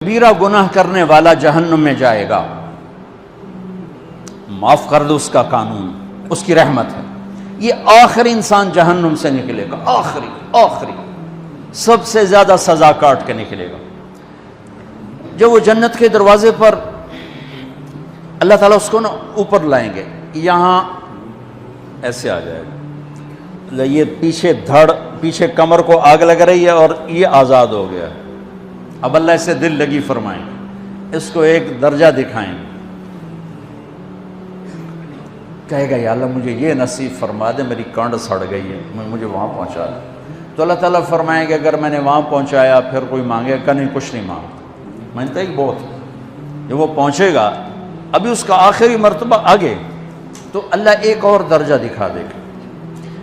کبیرہ گناہ کرنے والا جہنم میں جائے گا، معاف کر دو اس کا قانون، اس کی رحمت ہے، یہ آخری انسان جہنم سے نکلے گا، آخری سب سے زیادہ سزا کاٹ کے نکلے گا۔ جب وہ جنت کے دروازے پر اللہ تعالیٰ اس کو نا اوپر لائیں گے، یہاں ایسے آ جائے گا، یہ پیچھے کمر کو آگ لگ رہی ہے اور یہ آزاد ہو گیا ہے۔ اب اللہ اسے دل لگی فرمائیں گے، اس کو ایک درجہ دکھائیں گے، کہے گا یا اللہ مجھے یہ نصیب فرما دے، میری کانڈ سڑ گئی ہے، مجھے وہاں پہنچا دے۔ تو اللہ تعالیٰ فرمائیں گے اگر میں نے وہاں پہنچایا پھر کوئی مانگے گا نہیں، کچھ نہیں مانگتا، مانگتا ہی بہت۔ جب وہ پہنچے گا ابھی اس کا آخری مرتبہ آگے، تو اللہ ایک اور درجہ دکھا دے گا۔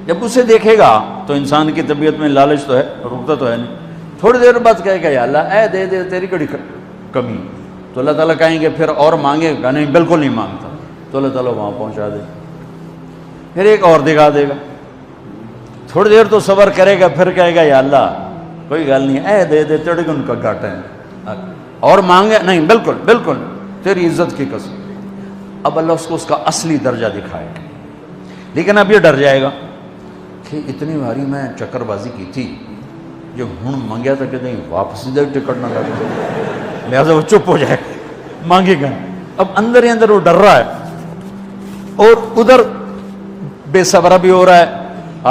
جب اسے دیکھے گا تو انسان کی طبیعت میں لالچ تو ہے، رکتا تو ہے نہیں، تھوڑی دیر بعد کہے گا یا اللہ اے دے دے، تیری کڑی کمی۔ تو اللہ تعالیٰ کہیں گے پھر اور مانگے گا نہیں، بالکل نہیں مانگتا، تو اللہ تعالیٰ وہاں پہنچا دے، پھر ایک اور دکھا دے گا، تھوڑی دیر تو صبر کرے گا، پھر کہے گا یا اللہ کوئی گل نہیں، اے دے دے، تیرے ان کا گھاٹا ہے، اور مانگے نہیں، بالکل تیری عزت کی قسم۔ اب اللہ اس کو اس کا اصلی درجہ دکھائے گا، لیکن اب یہ ڈر جائے گا کہ اتنی باری میں چکر بازی کی تھی، جو ہن مانگیا تھا کہ نہیں واپس دے ٹکٹ نہ لگ جائے، لہٰذا وہ چپ ہو جائے، مانگے گا۔ اب اندر ہی اندر وہ ڈر رہا ہے، اور ادھر بے صبرا بھی ہو رہا ہے،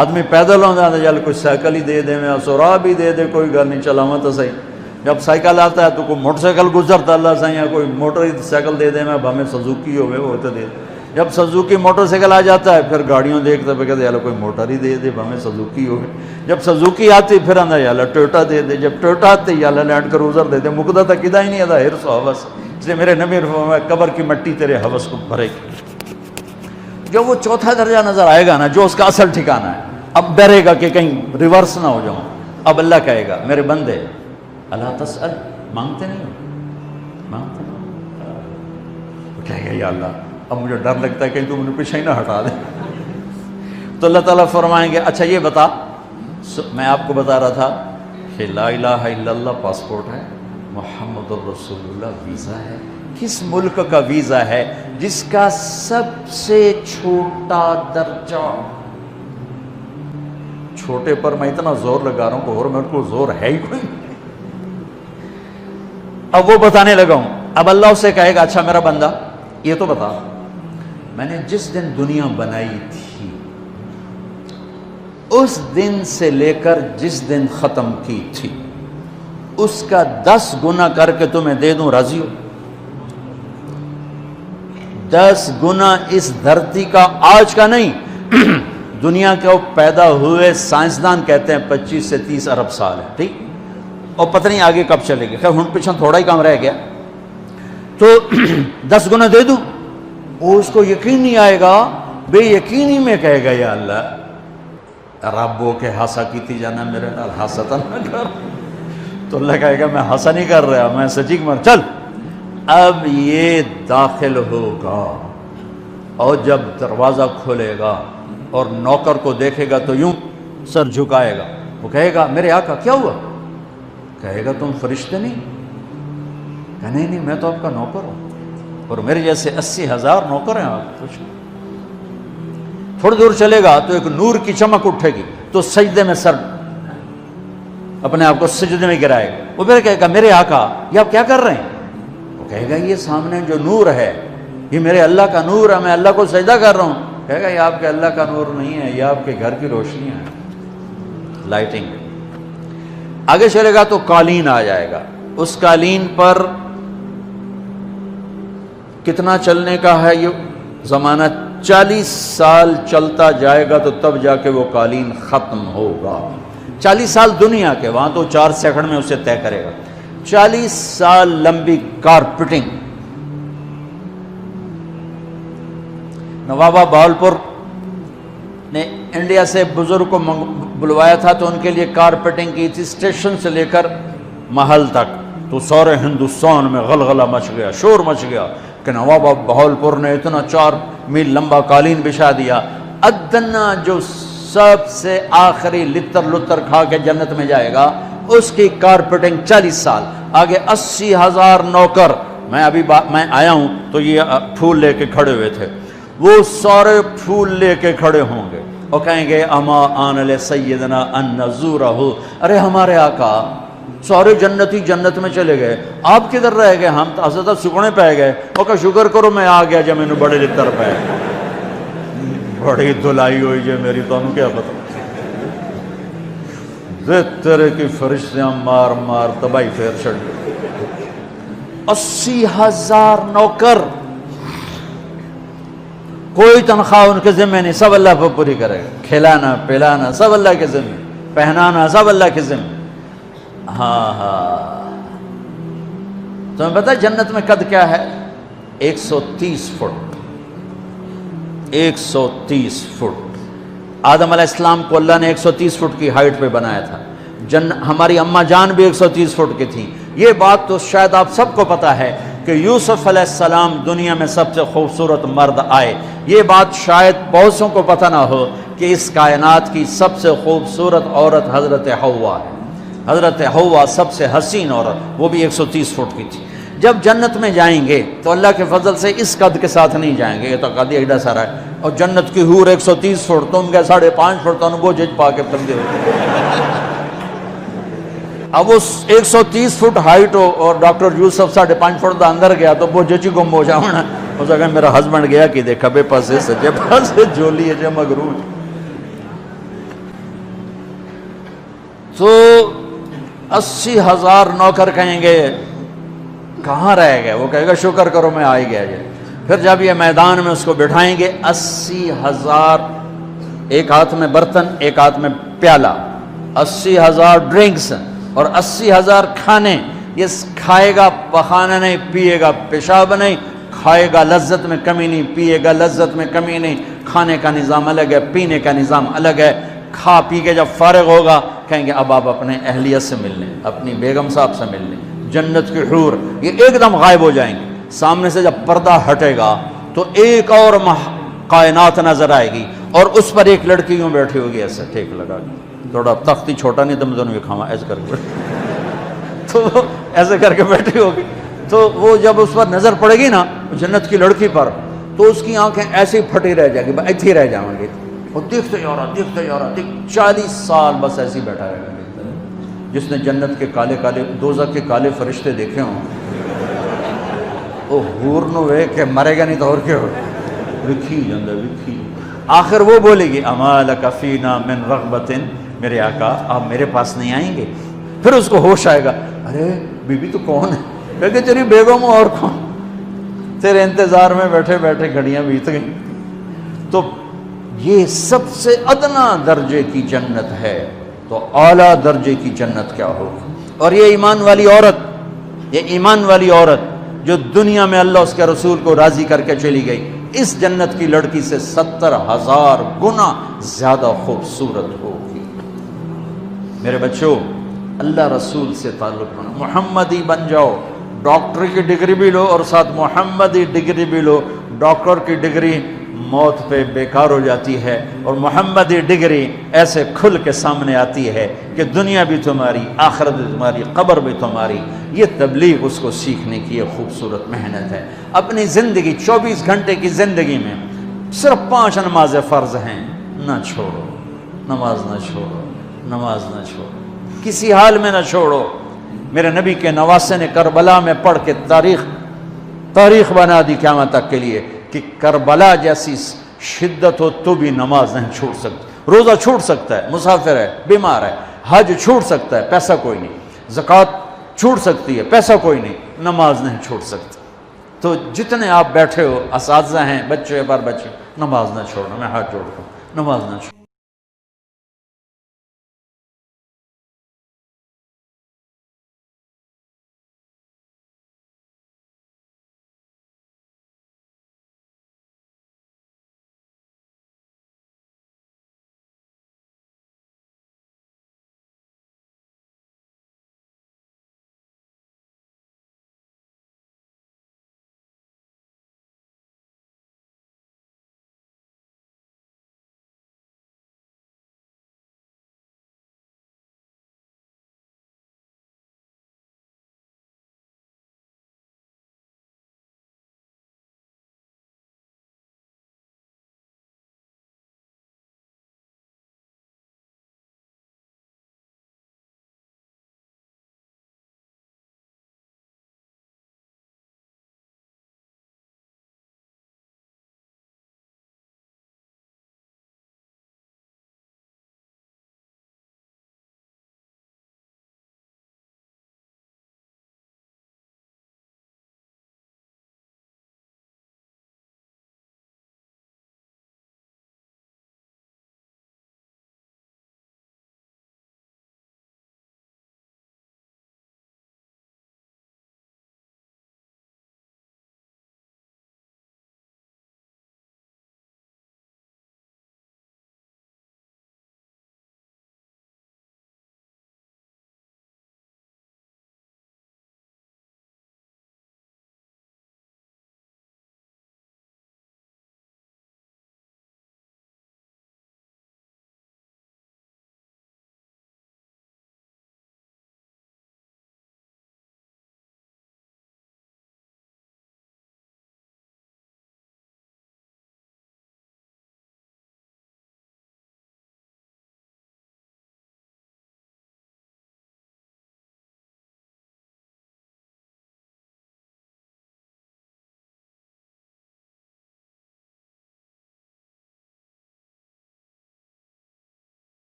آدمی پیدل ہوتا ہے، چل کوئی سائیکل ہی دے دے، میں سورا بھی دے دے، کوئی گل نہیں، چلاواں تو صحیح۔ جب سائیکل آتا ہے تو کوئی موٹر سائیکل گزرتا اللہ سے، یا کوئی موٹر سائیکل دے دے، میں ہمیں سزوکی ہوئے وہ تو دے دے۔ جب سزوکی موٹر سائیکل آ جاتا ہے پھر گاڑیوں دیکھتا ہے، کہتے ہیں کوئی موٹر ہی دے دے، ہمیں سزوکی ہوئے۔ جب سزوکی آتی پھر آندہ یا اللہ ٹویوٹا دے دے، جب ٹویوٹا آتے یا اللہ لینڈ کروزر دے دے، مقدہ تک کدا ہی نہیں آتا حرص و حوث، اس لیے میرے نبی فرمایا قبر کی مٹی تیرے حوث کو بھرے گی۔ جب وہ چوتھا درجہ نظر آئے گا نا، جو اس کا اصل ٹھکانہ ہے، اب ڈرے گا کہ کہیں ریورس نہ ہو جاؤں۔ اب اللہ کہے گا میرے بندے اللہ تسأل، مانگتے نہیں ہو، مانگتے نہیں ہو، کہے گا یا اللہ اب مجھے ڈر لگتا ہے کہیں تو مجھے پیچھے ہی نہ ہٹا دے۔ تو اللہ تعالیٰ فرمائیں گے اچھا یہ بتا، میں آپ کو بتا رہا تھا کہ لا الہ الا اللہ پاسپورٹ ہے، محمد الرسول اللہ ویزا ہے، کس ملک کا ویزا ہے جس کا سب سے چھوٹا درجہ، چھوٹے پر میں اتنا زور لگا رہا ہوں کہ اور میرے کو زور ہے ہی کوئی، اب وہ بتانے لگا ہوں۔ اب اللہ اسے کہے گا اچھا میرا بندہ یہ تو بتا، میں نے جس دن دنیا بنائی تھی اس دن سے لے کر جس دن ختم کی تھی اس کا 10 گنا کر کے تمہیں دے دوں، راضی ہو؟ 10 گنا اس دھرتی کا، آج کا نہیں، دنیا کے پیدا ہوئے سائنسدان کہتے ہیں 25 سے 30 ارب سال ہے، ٹھیک، اور پتہ نہیں آگے کب چلے گی، خیر ہن پیچھے تھوڑا ہی کام رہ گیا، تو 10 گنا دے دوں۔ وہ اس کو یقین نہیں آئے گا، بے یقینی میں کہے گا یا اللہ ربو کے ہاسا کیتی جانا میرے نال ہاستا نہ کر، تو اللہ کہے گا میں ہاسا نہیں کر رہا، میں سچی مر، چل اب یہ داخل ہوگا، اور جب دروازہ کھولے گا اور نوکر کو دیکھے گا تو یوں سر جھکائے گا، وہ کہے گا میرے آقا کیا ہوا؟ کہے گا تم فرشتے نہیں؟ کہ نہیں میں تو آپ کا نوکر ہوں، اور میرے جیسے 80,000 نوکر ہیں آپ، کچھ تھوڑی دور چلے گا تو ایک نور کی چمک اٹھے گی، تو سجدے میں سر اپنے آپ کو سجدے میں گرائے گا، وہ پھر کہے گا میرے آقا یہ آپ کیا کر رہے ہیں؟ وہ کہے گا یہ سامنے جو نور ہے یہ میرے اللہ کا نور ہے، میں اللہ کو سجدہ کر رہا ہوں۔ کہے گا یہ آپ کے اللہ کا نور نہیں ہے، یہ آپ کے گھر کی روشنی ہے، لائٹنگ۔ آگے چلے گا تو قالین آ جائے گا، اس قالین پر کتنا چلنے کا ہے یہ زمانہ، 40 سال چلتا جائے گا تو تب جا کے وہ قالین ختم ہوگا۔ 40 سال دنیا کے، وہاں تو 4 سیکنڈ میں اسے طے کرے گا۔ 40 سال لمبی کارپیٹنگ۔ نوابہ بہاولپور نے انڈیا سے بزرگ کو بلوایا تھا تو ان کے لیے کارپیٹنگ کی تھی، اسٹیشن سے لے کر محل تک، تو سارے ہندوستان میں غلغلہ مچ گیا، شور مچ گیا کہ نواب بہاولپور نے اتنا 4 میل لمبا قالین بچھا دیا۔ ادنا جو سب سے آخری لتر کھا کے جنت میں جائے گا اس کی کارپیٹنگ 40 سال، آگے 80,000 نوکر، میں ابھی میں آیا ہوں تو یہ پھول لے کے کھڑے ہوئے تھے، وہ سارے پھول لے کے کھڑے ہوں گے اور کہیں گے اما آن لسیدنا ان نزورہ، ارے ہمارے آقا سارے جنتی جنت میں چلے گئے، آپ کدھر رہ گئے؟ ہم تو حضرت سکھنے پہ گئے، وہ کہ شکر کرو میں آ گیا جب میں نے بڑے لتر پہ بڑی دھلائی ہوئی جو میری، تو ہم کیا پتہ تیرے کی فرشتیاں مار مار تباہی پھیر چھڑ گئے۔ 80,000 نوکر، کوئی تنخواہ ان کے ذمہ نہیں، سب اللہ پر پوری کرے گا، کھلانا پلانا سب اللہ کے ذمہ، پہنانا سب اللہ کے ذمہ۔ ہاں تمہیں پتہ ہے جنت میں قد کیا ہے؟ 130 فٹ، 130 فٹ۔ آدم علیہ السلام کو اللہ نے 130 فٹ کی ہائٹ پہ بنایا تھا، ہماری اماں جان بھی 130 فٹ کی تھی۔ یہ بات تو شاید آپ سب کو پتہ ہے کہ یوسف علیہ السلام دنیا میں سب سے خوبصورت مرد آئے، یہ بات شاید بہت سوں کو پتہ نہ ہو کہ اس کائنات کی سب سے خوبصورت عورت حضرت حوا ہے۔ حضرت حوا سب سے حسین عورت، وہ بھی 130 فٹ کی تھی۔ جب جنت میں جائیں گے تو اللہ کے فضل سے اس قد کے ساتھ نہیں جائیں گے، یہ تو قد ایڈا سارا ہے، اور جنت کی حور 130 فٹ، تم گئے 5.5 فٹ، تو وہ جج پا کے پندے ہوئے۔ اب وہ 130 فٹ ہائٹ ہو اور ڈاکٹر یوسف 5.5 فٹ دا اندر گیا تو وہ جج گم ہو جاؤنا، اس کہ میرا ہسبینڈ گیا کہ دیکھا بے پاسے سجے پاسے جولی ہے جو مغرور۔ تو 80,000 نوکر کہیں گے کہاں رہ گئے؟ وہ کہے گا شکر کرو میں آ ہی گیا جائے۔ پھر جب یہ میدان میں اس کو بٹھائیں گے، 80,000، ایک ہاتھ میں برتن ایک ہاتھ میں پیالہ، 80,000 ڈرنکس اور 80,000 کھانے، یہ کھائے گا پخانا نہیں، پیے گا پیشاب نہیں، کھائے گا لذت میں کمی نہیں، پیے گا لذت میں کمی نہیں، کھانے کا نظام الگ ہے، پینے کا نظام الگ ہے۔ کھا پی کے جب فارغ ہوگا کہیں گے اب آپ اپنے اہلیت سے مل لیں، اپنی بیگم صاحب سے مل لیں۔ جنت کی حور یہ ایک دم غائب ہو جائیں گے، سامنے سے جب پردہ ہٹے گا تو ایک اور کائنات نظر آئے گی، اور اس پر ایک لڑکی یوں بیٹھی ہوگی ایسے ٹھیک لگا کے، تھوڑا تخت ہی چھوٹا نہیں تو میں دونوں کھاوا ایسے کر کے تو ایسے کر کے بیٹھی ہوگی، تو وہ جب اس پر نظر پڑے گی نا جنت کی لڑکی پر، تو اس کی آنکھیں ایسے ہی پھٹی رہ جائیں گی، ایسے ہی رہ جائیں گی، وہ دیکھتے جا رہا دیکھتے جا رہا، 40 سال بس ایسے ہی بیٹھا رہے گا۔ جس نے جنت کے کالے کالے دوزخ کے کالے فرشتے دیکھے ہوں وہ حور نو وے کہ مرے گا نہیں تو اور کیا ہو، وکھی جاندہ وکھی۔ آخر وہ بولے گی اما لک فینا من رغبت، میرے آقا آپ میرے پاس نہیں آئیں گے؟ پھر اس کو ہوش آئے گا، ارے بی بی تو کون ہے؟ کہتے تیری بیگم اور کون، تیرے انتظار میں بیٹھے بیٹھے گھڑیاں بیت گئیں۔ تو یہ سب سے ادنا درجے کی جنت ہے، تو اعلیٰ درجے کی جنت کیا ہوگی؟ اور یہ ایمان والی عورت، یہ ایمان والی عورت جو دنیا میں اللہ اس کے رسول کو راضی کر کے چلی گئی، اس جنت کی لڑکی سے 70,000 گنا زیادہ خوبصورت ہوگی۔ میرے بچوں، اللہ رسول سے تعلق بنا، محمدی بن جاؤ، ڈاکٹر کی ڈگری بھی لو اور ساتھ محمدی ڈگری بھی لو۔ ڈاکٹر کی ڈگری موت پہ بیکار ہو جاتی ہے، اور محمدی ڈگری ایسے کھل کے سامنے آتی ہے کہ دنیا بھی تمہاری، آخرت بھی تمہاری، قبر بھی تمہاری۔ یہ تبلیغ اس کو سیکھنے کی ایک خوبصورت محنت ہے۔ اپنی زندگی 24 گھنٹے کی زندگی میں صرف 5 نمازیں فرض ہیں، نہ چھوڑو، نماز نہ چھوڑو، نماز نہ چھوڑو، کسی حال میں نہ چھوڑو۔ میرے نبی کے نواسے نے کربلا میں پڑھ کے تاریخ بنا دی قیامت تک کے لیے کہ کربلا جیسی شدت ہو تو بھی نماز نہیں چھوڑ سکتا۔ روزہ چھوٹ سکتا ہے، مسافر ہے، بیمار ہے، حج چھوٹ سکتا ہے، پیسہ کوئی نہیں، زکوٰۃ چھوٹ سکتی ہے، پیسہ کوئی نہیں، نماز نہیں چھوڑ سکتا۔ تو جتنے آپ بیٹھے ہو، اساتذہ ہیں، بچے بار بچے، نماز نہ چھوڑنا، میں ہاتھ جوڑتا ہوں، نماز نہ چھوڑنا۔